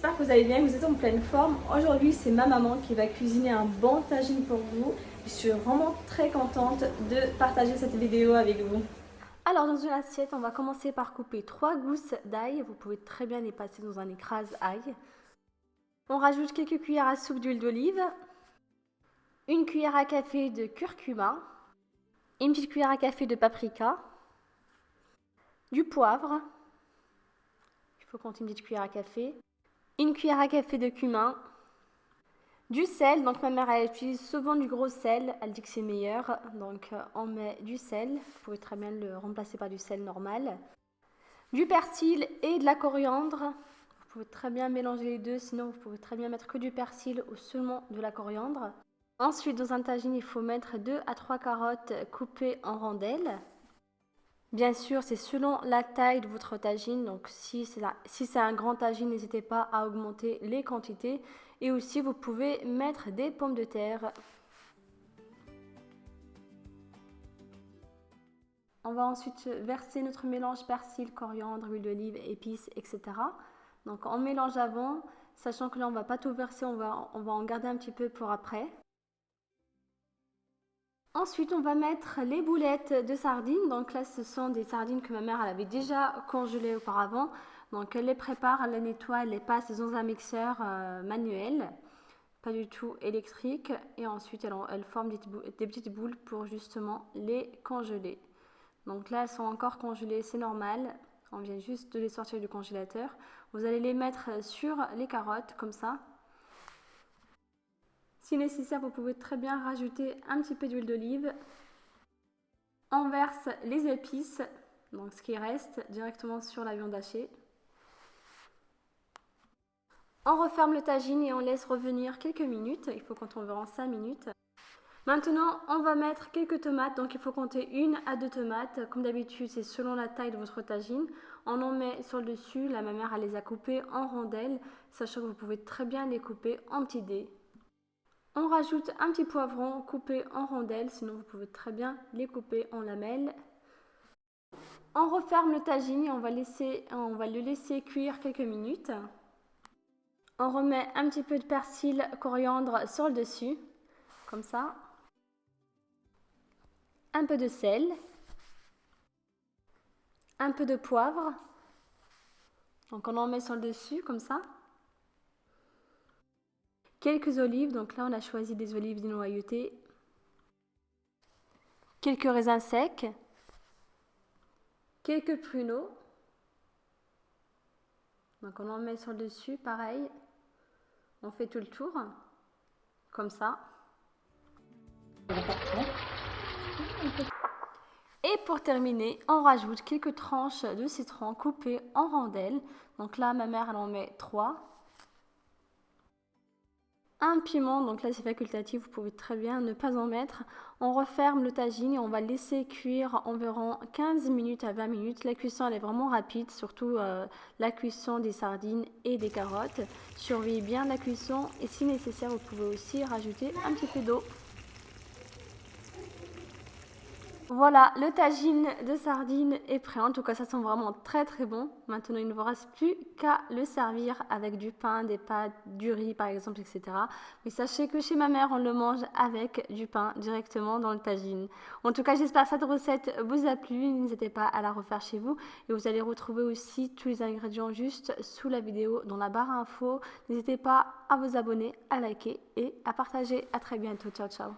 j'espère que vous allez bien, que vous êtes en pleine forme. Aujourd'hui, c'est ma maman qui va cuisiner un bon tagine pour vous. Je suis vraiment très contente de partager cette vidéo avec vous. Alors dans une assiette, on va commencer par couper 3 gousses d'ail. Vous pouvez très bien les passer dans un écrase ail. On rajoute quelques cuillères à soupe d'huile d'olive, une cuillère à café de curcuma, une petite cuillère à café de paprika, du poivre, il faut compter une petite cuillère à café, une cuillère à café de cumin, du sel. Donc ma mère elle utilise souvent du gros sel, elle dit que c'est meilleur, donc on met du sel, vous pouvez très bien le remplacer par du sel normal, du persil et de la coriandre. Vous pouvez très bien mélanger les deux, sinon vous pouvez très bien mettre que du persil ou seulement de la coriandre. Ensuite, dans un tagine, il faut mettre 2 à 3 carottes coupées en rondelles. Bien sûr, c'est selon la taille de votre tagine, donc si c'est un grand tagine, n'hésitez pas à augmenter les quantités. Et aussi, vous pouvez mettre des pommes de terre. On va ensuite verser notre mélange persil, coriandre, huile d'olive, épices, etc. Donc on mélange avant, sachant que là on ne va pas tout verser, on va en garder un petit peu pour après. Ensuite, on va mettre les boulettes de sardines. Donc là, ce sont des sardines que ma mère elle avait déjà congelées auparavant. Donc elle les prépare, elle les nettoie, elle les passe dans un mixeur manuel, pas du tout électrique. Et ensuite, elle forme des petites boules pour justement les congeler. Donc là, elles sont encore congelées, c'est normal. On vient juste de les sortir du congélateur. Vous allez les mettre sur les carottes, comme ça. Si nécessaire, vous pouvez très bien rajouter un petit peu d'huile d'olive. On verse les épices, donc ce qui reste, directement sur la viande hachée. On referme le tagine et on laisse revenir quelques minutes. Il faut compter environ 5 minutes. Maintenant, on va mettre quelques tomates. Donc il faut compter 1 à 2 tomates. Comme d'habitude, c'est selon la taille de votre tagine. On en met sur le dessus. Là, ma mère elle les a coupées en rondelles, sachant que vous pouvez très bien les couper en petits dés. On rajoute un petit poivron coupé en rondelles, sinon vous pouvez très bien les couper en lamelles. On referme le tagine et on va le laisser cuire quelques minutes. On remet un petit peu de persil, coriandre sur le dessus, comme ça. Un peu de sel. Un peu de poivre. Donc on en met sur le dessus, comme ça. Quelques olives, donc là on a choisi des olives dénoyautées. Quelques raisins secs. Quelques pruneaux. Donc on en met sur le dessus, pareil. On fait tout le tour, comme ça. Et pour terminer, on rajoute quelques tranches de citron coupées en rondelles. Donc là, ma mère, elle en met 3. Un piment, donc là c'est facultatif, vous pouvez très bien ne pas en mettre. On referme le tagine et on va laisser cuire environ 15 minutes à 20 minutes. La cuisson elle est vraiment rapide, surtout la cuisson des sardines et des carottes. Surveillez bien la cuisson et si nécessaire, vous pouvez aussi rajouter un petit peu d'eau. Voilà, le tagine de sardines est prêt. En tout cas, ça sent vraiment très très bon. Maintenant, il ne vous reste plus qu'à le servir avec du pain, des pâtes, du riz par exemple, etc. Mais sachez que chez ma mère, on le mange avec du pain directement dans le tagine. En tout cas, j'espère que cette recette vous a plu. N'hésitez pas à la refaire chez vous. Et vous allez retrouver aussi tous les ingrédients juste sous la vidéo dans la barre info. N'hésitez pas à vous abonner, à liker et à partager. À très bientôt. Ciao, ciao.